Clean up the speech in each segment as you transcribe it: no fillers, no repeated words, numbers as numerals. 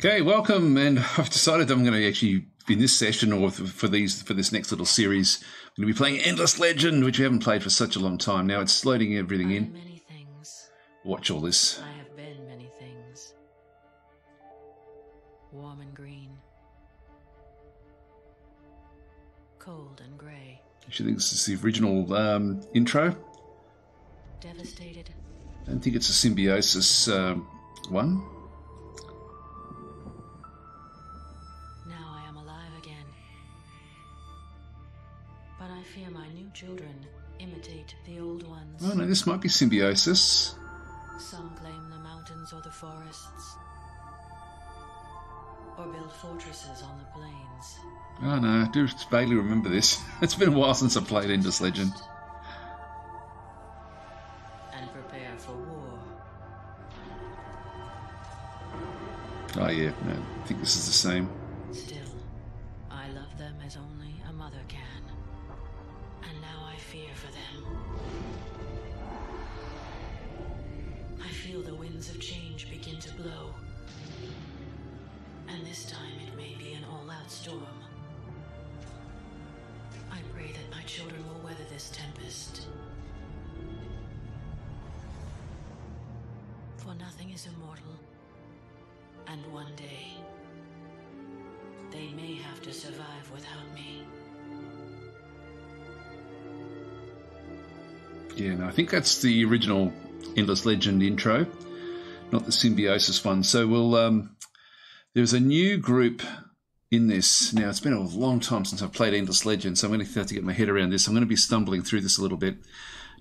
Okay, welcome, and I've decided I'm going to actually, in this session or for this next little series, I'm going to be playing Endless Legend, which we haven't played for such a long time. Now it's loading everything in. Many things. Watch all this. I have been many things. Warm and green. Cold and grey. Actually, I think this is the original intro. Devastated. I don't think it's a Symbiosis one. Now I am alive again. But I fear my new children imitate the old ones. Oh no, this might be Symbiosis. Some claim the mountains or the forests. Or build fortresses on the plains. Oh no, I do vaguely remember this. It's been a while since I played Endless Legend. And prepare for war. Oh yeah, no, I think this is the same. Still, I love them as only a mother can. And now I fear for them. I feel the winds of change begin to blow. And this time it may be an all-out storm. I pray that my children will weather this tempest. For nothing is immortal. And one day, they may have to survive without me. Yeah, no, I think that's the original Endless Legend intro, not the Symbiosis one. So we'll there's a new group in this. Now, it's been a long time since I've played Endless Legend, so I'm going to have to get my head around this. I'm going to be stumbling through this a little bit.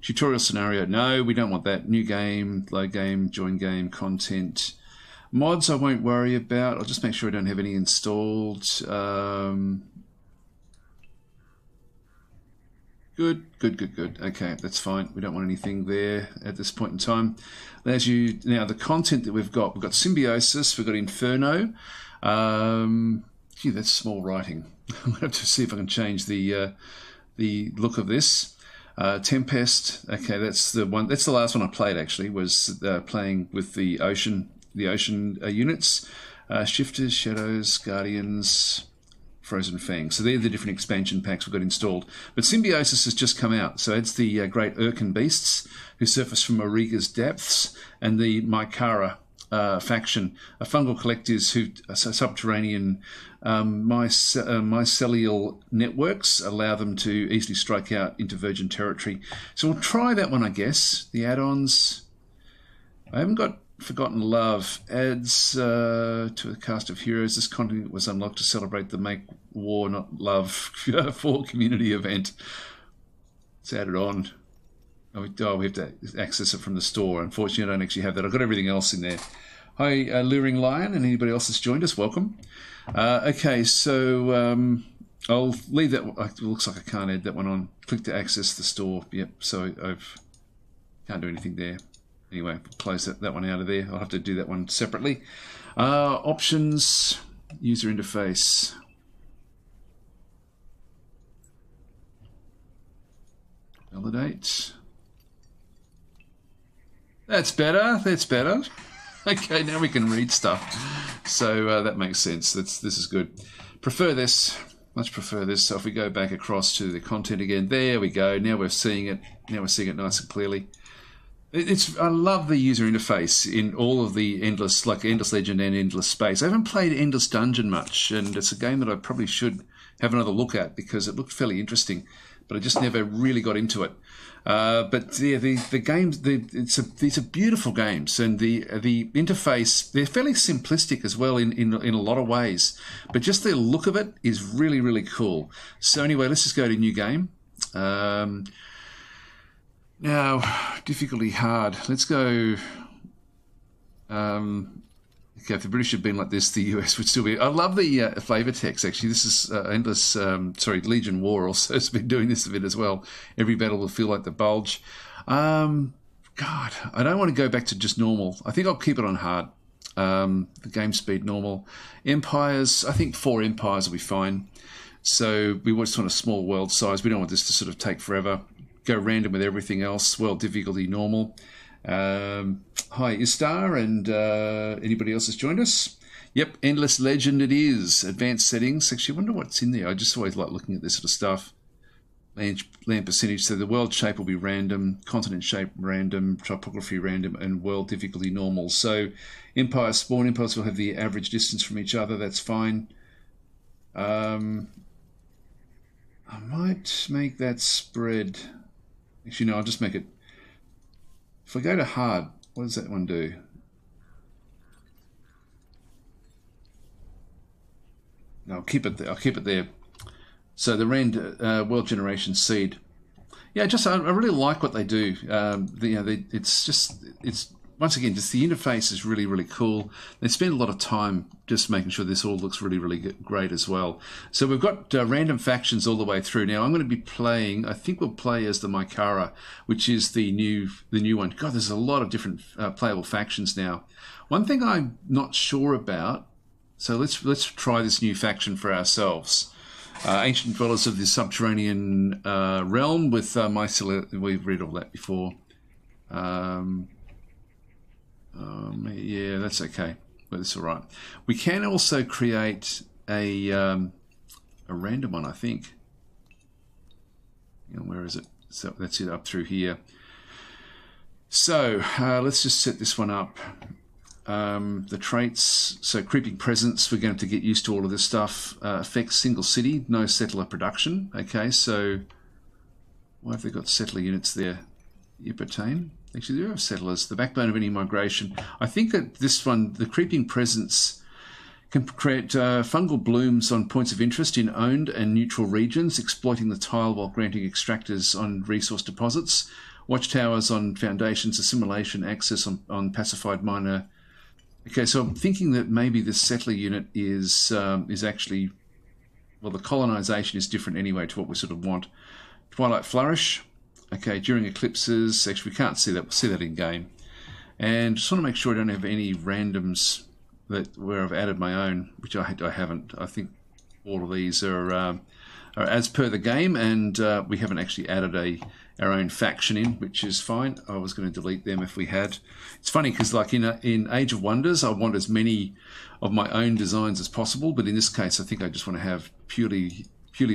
Tutorial scenario, no, we don't want that. New game, load game, join game, content. Mods I won't worry about. I'll just make sure I don't have any installed. Good. Okay, that's fine. We don't want anything there at this point in time. Now the content that we've got Symbiosis, we've got Inferno. Gee, that's small writing. I'm gonna have to see if I can change the look of this. Tempest. Okay, that's the one. That's the last one I played. Actually, was playing with the ocean units. Shifters, Shadows, Guardians. Frozen Fangs. So they're the different expansion packs we've got installed. But Symbiosis has just come out. So it's the great Urkin beasts who surface from Auriga's depths, and the Mycara faction, fungal collectors who subterranean mycelial networks allow them to easily strike out into virgin territory. So we'll try that one, I guess. The add-ons. I haven't got Forgotten Love. Adds to a cast of heroes. This content was unlocked to celebrate the Make War Not Love for community event. It's added on. Oh, we have to access it from the store. Unfortunately, I don't actually have that. I've got everything else in there. Hi, Luring Lion, and anybody else that's joined us, welcome. Okay, so I'll leave that. It looks like I can't add that one on. Click to access the store. Yep, so I can't do anything there. Anyway, close that one out of there. I'll have to do that one separately. Options, user interface. Validate. That's better. That's better. Okay, now we can read stuff. So that makes sense. This is good. Prefer this. Much prefer this. So if we go back across to the content again, there we go. Now we're seeing it. Now we're seeing it nice and clearly. I love the user interface in all of the Endless Legend and Endless Space. I haven't played Endless Dungeon much, and it's a game that I probably should have another look at because it looked fairly interesting, but I just never really got into it. But yeah, the games, these are beautiful games, and the interface, they're fairly simplistic as well in a lot of ways, but just the look of it is really, really cool. So anyway, let's just go to new game. Now, difficulty hard. Let's go. Okay, if the British had been like this, the US would still be. I love the flavor text. Actually, this is Legion War also has been doing this a bit as well. Every battle will feel like the bulge. God, I don't want to go back to just normal. I think I'll keep it on hard. The game speed normal. Empires. I think 4 empires will be fine. So we just want a small world size. We don't want this to sort of take forever. Go random with everything else. World difficulty normal. Hi, Istar, and anybody else has joined us. Yep, Endless Legend it is. Advanced settings. Actually, I wonder what's in there. I just always like looking at this sort of stuff. Land percentage. So the world shape will be random, continent shape random, topography random, and world difficulty normal. So empire spawn empires will have the average distance from each other. That's fine. I might make that spread. Actually, no, I'll just make it. If I go to hard, what does that one do? No, I'll keep it there. I'll keep it there. So the world generation seed. Yeah, I really like what they do. It's once again, just the interface is really, really cool. They spend a lot of time just making sure this all looks really, really great as well. So we've got random factions all the way through. Now I'm going to be playing. I think we'll play as the Mycara, which is the new one. God, there's a lot of different playable factions now. One thing I'm not sure about. So let's try this new faction for ourselves. Ancient dwellers of the subterranean realm with mycelium. We've read all that before. Yeah, that's okay. But it's all right. We can also create a random one, I think. Where is it? So that's it up through here. So let's just set this one up. The traits, so creeping presence, we're going to get used to all of this stuff. Affects single city, no settler production. Okay, so why have they got settler units there? Yippertane. Actually, they do have settlers. The backbone of any migration. I think that this one, the creeping presence, can create fungal blooms on points of interest in owned and neutral regions, exploiting the tile while granting extractors on resource deposits, watchtowers on foundations, assimilation access on pacified minor. Okay, so I'm thinking that maybe this settler unit is actually, well, the colonization is different anyway to what we sort of want. Twilight Flourish. Okay, during eclipses. Actually, we can't see that. We'll see that in game. And just want to make sure I don't have any randoms where I've added my own, which I haven't. I think all of these are as per the game, and we haven't actually added our own faction in, which is fine. I was going to delete them if we had. It's funny because, like in Age of Wonders, I want as many of my own designs as possible, but in this case, I think I just want to have purely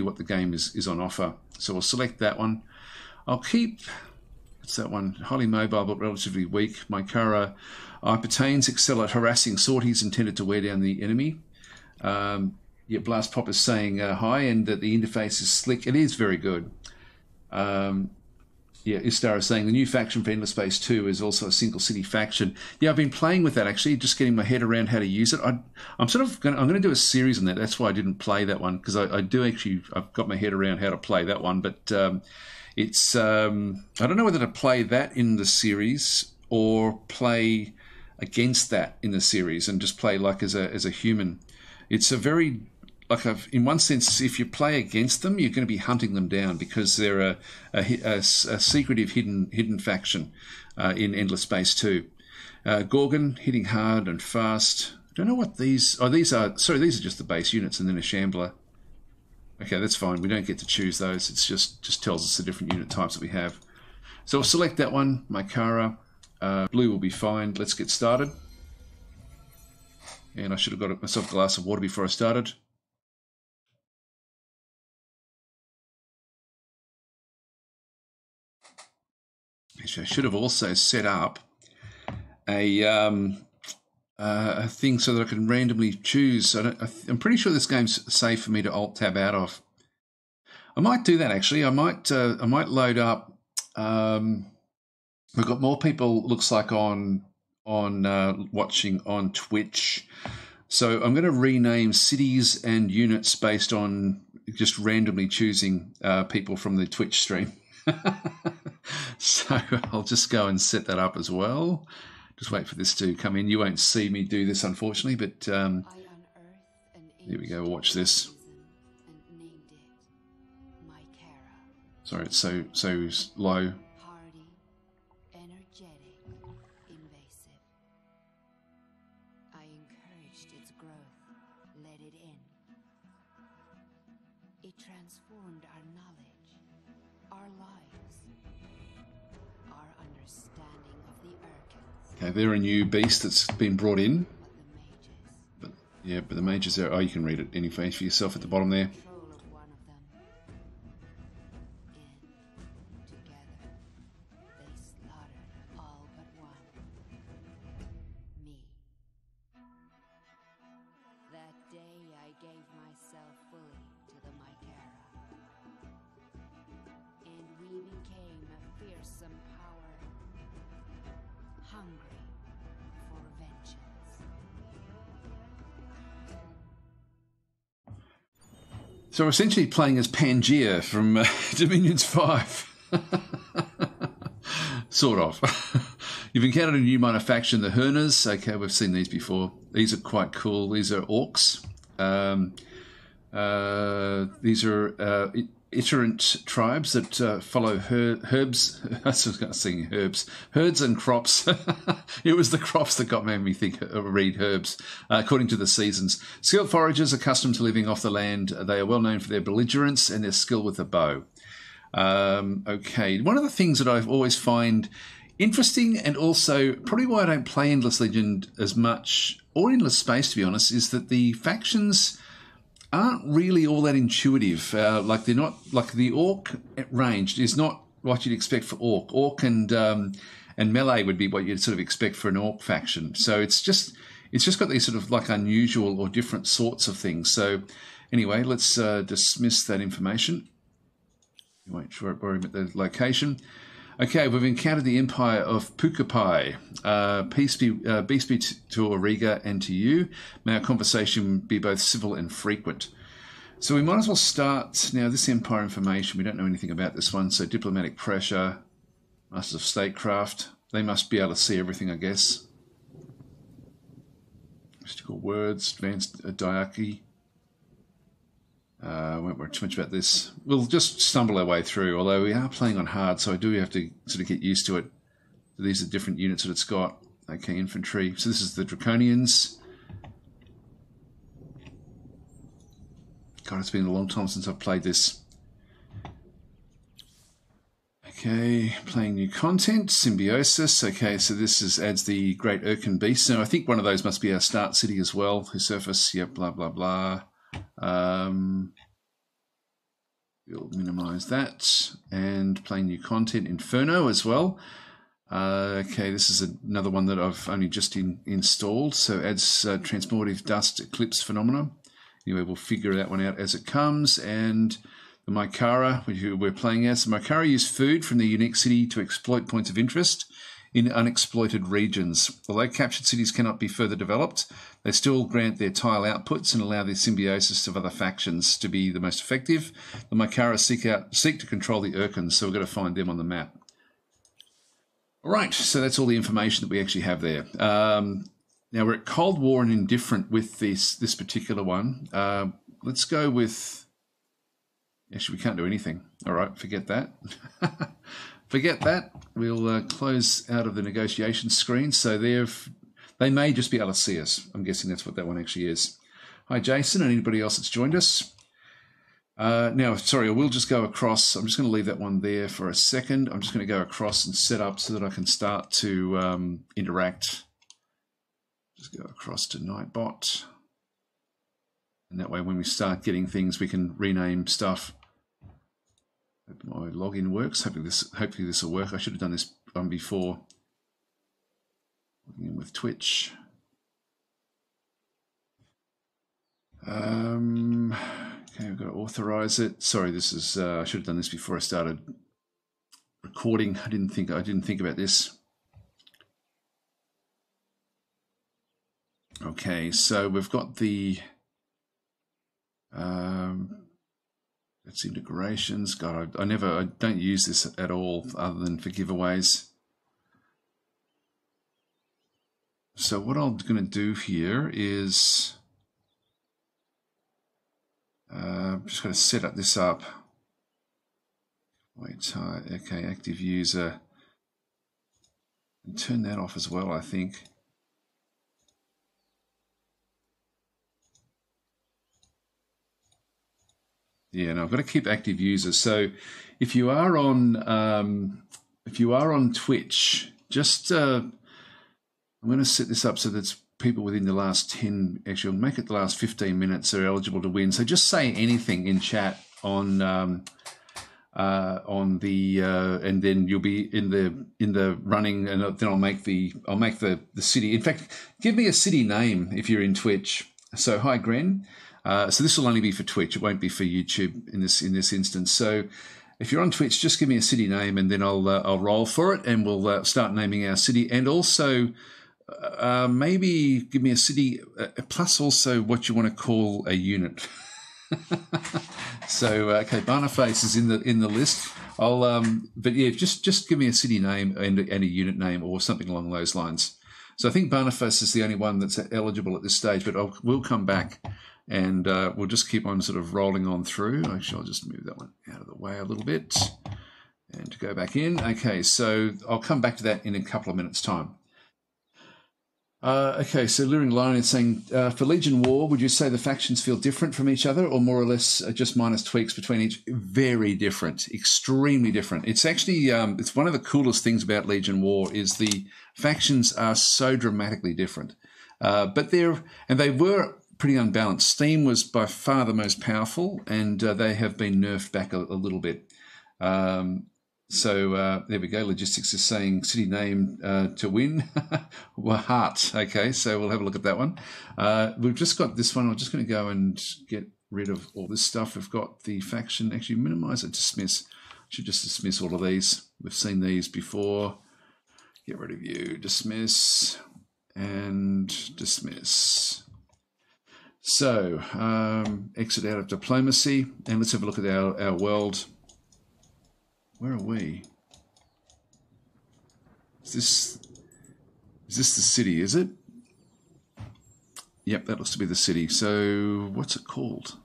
what the game is on offer. So we'll select that one. I'll keep. What's that one? Highly mobile but relatively weak. Mycara Hypertanes excel at harassing sorties intended to wear down the enemy. Yeah, Blast Pop is saying hi, and that the interface is slick. It is very good. Yeah, Istar is saying the new faction for Endless Space 2 is also a single city faction. Yeah, I've been playing with that actually, just getting my head around how to use it. I'm going to do a series on that. That's why I didn't play that one, because I've got my head around how to play that one, but it's I don't know whether to play that in the series or play against that in the series and just play like as a human. It's a very in one sense, if you play against them, you're going to be hunting them down because they're a secretive hidden faction in Endless Space 2. Gorgon hitting hard and fast. I don't know what these. Oh, these are just the base units and then a shambler. Okay, that's fine. We don't get to choose those. It's just tells us the different unit types that we have. So we'll select that one, Mycara. Blue will be fine. Let's get started. And I should have got myself a glass of water before I started. Actually, I should have also set up a thing so that I can randomly choose. I'm pretty sure this game's safe for me to Alt-Tab out of. I might do that actually. I might load up. We've got more people. Looks like on watching on Twitch. So I'm going to rename cities and units based on just randomly choosing people from the Twitch stream. So I'll just go and set that up as well. Just wait for this to come in. You won't see me do this, unfortunately, but here we go. Watch this. Sorry, it's so low. Hardy, energetic, invasive. I encouraged its growth, let it in. It transformed our knowledge, our lives, our understanding of the Urkins. Okay, they're a new beast that's been brought in. Yeah, but the mages there. Oh, you can read it anyway for yourself at the bottom there. Control of one of them. Together, they slaughtered all but one. Me. That day I gave myself fully to the Mycara. And we became a fearsome power. Hungry for vengeance. So we're essentially playing as Pangaea from Dominions 5. Sort of. You've encountered a new minor faction, the Hurners. Okay, we've seen these before. These are quite cool. These are orcs. These are iterant tribes that follow herbs. I was going to sing herbs. Herds and crops. It was the crops that made me think read herbs. According to the seasons. Skilled foragers accustomed to living off the land. They are well known for their belligerence and their skill with the bow. Okay, one of the things that I've always find interesting, and also probably why I don't play Endless Legend as much, or Endless Space to be honest, is that the factions aren't really all that intuitive. Like they're not, like the orc range is not what you'd expect for orc. Orc and melee would be what you'd sort of expect for an orc faction. So it's just got these sort of like unusual or different sorts of things. So anyway, let's dismiss that information. You won't worry about the location. Okay, we've encountered the Empire of Pukapai. Peace be to Auriga and to you. May our conversation be both civil and frequent. So we might as well start. Now, this Empire information, we don't know anything about this one. So diplomatic pressure, Masters of Statecraft. They must be able to see everything, I guess. Mystical words, advanced diarchy. I won't worry too much about this. We'll just stumble our way through, although we are playing on hard, so I do have to sort of get used to it. These are different units that it's got. Okay, infantry. So this is the Draconians. God, it's been a long time since I've played this. Okay, playing new content. Symbiosis. Okay, so this adds the Great Urkin Beast. Now, I think one of those must be our start city as well. Who surface? Yep, blah, blah, blah. We'll minimize that, and playing new content, Inferno as well. Okay, this is another one that I've only just installed, so adds transformative dust eclipse phenomena. Anyway, we'll figure that one out as it comes. And the Mycara, which we're playing as. The Mycara use food from the unique city to exploit points of interest in unexploited regions. Although captured cities cannot be further developed, they still grant their tile outputs and allow the symbiosis of other factions to be the most effective. The Mycara seek to control the Urkins, so we've got to find them on the map. All right, so that's all the information that we actually have there. Now we're at Cold War and Indifferent with this particular one. Let's go with... Actually, we can't do anything. All right, forget that. Forget that. We'll close out of the negotiation screen. So they may just be able to see us. I'm guessing that's what that one actually is. Hi, Jason, and anybody else that's joined us. Now, sorry, I will just go across. I'm just going to leave that one there for a second. I'm just going to go across and set up so that I can start to interact. Just go across to Nightbot. And that way, when we start getting things, we can rename stuff. Hope my login works. Hopefully this will work. I should have done this one before. Logging in with Twitch. Okay, we've got to authorize it. Sorry, this is I should have done this before I started recording. I didn't think about this. Okay, so we've got the that's integrations. God, I don't use this at all other than for giveaways. So what I'm going to do here is I'm just going to set this up. Wait, okay, active user. And turn that off as well, I think. Yeah, and I've got to keep active users. So if you are on Twitch, just I'm going to set this up so that people within the last 10, actually, I'll make it the last 15 minutes are eligible to win. So just say anything in chat on the and then you'll be in the running, and then I'll make the city. In fact, give me a city name if you're in Twitch. So hi Gren. So this will only be for Twitch. It won't be for YouTube in this instance. So if you're on Twitch, just give me a city name, and then I'll roll for it, and we'll start naming our city. And also maybe give me a city plus also what you want to call a unit. So okay, Barnaface is in the list. But yeah, just give me a city name and a unit name or something along those lines. So I think Barnaface is the only one that's eligible at this stage, but we'll come back and we'll just keep on sort of rolling on through. Actually, I'll just move that one out of the way a little bit and to go back in. Okay, so I'll come back to that in a couple of minutes' time. Okay, so Luring Lion is saying, for Legion War, would you say the factions feel different from each other or more or less just minus tweaks between each? Very different, extremely different. It's actually, it's one of the coolest things about Legion War is the factions are so dramatically different. But they were pretty unbalanced. Steam was by far the most powerful, and they have been nerfed back a little bit. So there we go. Logistics is saying city name to win. Well, Heart. Okay, so we'll have a look at that one. We've just got this one. I'm just going to go and get rid of all this stuff. We've got the faction. Actually, minimize it. Dismiss. Should just dismiss all of these. We've seen these before. Get rid of you. Dismiss and dismiss. So exit out of diplomacy, and let's have a look at our world. Where are we? Is this the city, is it? Yep, that looks to be the city. So what's it called?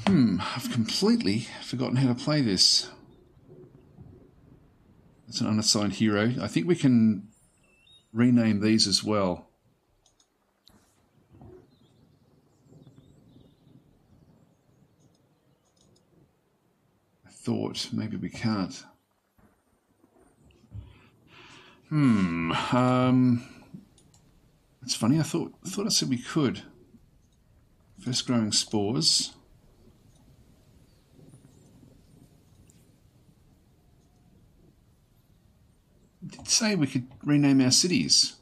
I've completely forgotten how to play this. It's an unassigned hero. I think we can rename these as well. Thought maybe we can't. It's funny. I thought I said we could. First growing spores. I did say we could rename our cities.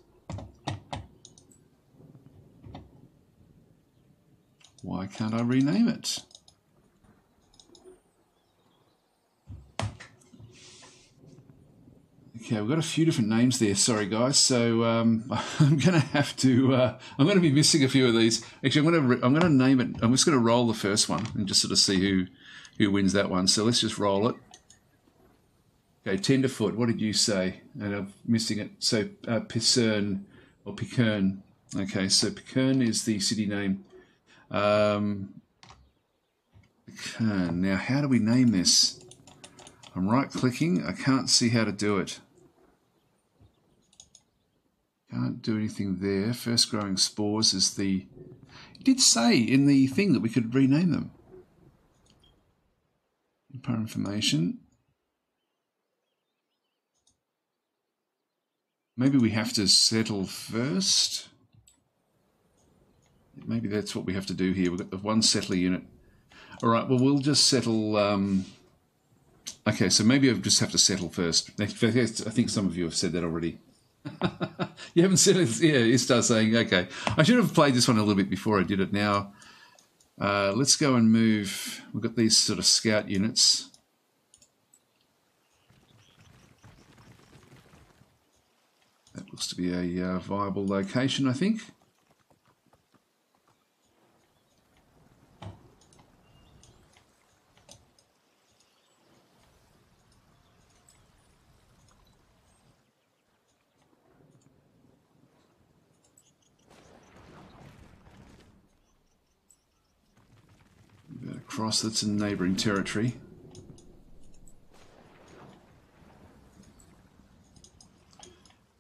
Why can't I rename it? Okay, we've got a few different names there. Sorry, guys. So I'm going to have to. I'm going to be missing a few of these. Actually, I'm going to name it. I'm just going to roll the first one and just sort of see who wins that one. So let's just roll it. Okay, Tenderfoot. What did you say? And I'm missing it. So Pisern or Pikern. Okay, so Pikern is the city name. Pikern. Now, how do we name this? I'm right-clicking. I can't see how to do it. Can't do anything there. First growing spores is the... It did say in the thing that we could rename them. Empire information. Maybe we have to settle first. Maybe that's what we have to do here. We've got the one settler unit. All right, well, we'll just settle... Okay, so maybe I just have to settle first. I think some of you have said that already. You haven't said it. Yeah, it starts saying, okay. I should have played this one a little bit before I did it. Now, let's go and move. We've got these sort of scout units. That looks to be a viable location, I think. Across, that's in neighbouring territory.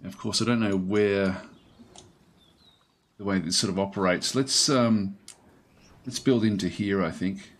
Of course, I don't know where the way this sort of operates. Let's build into here, I think.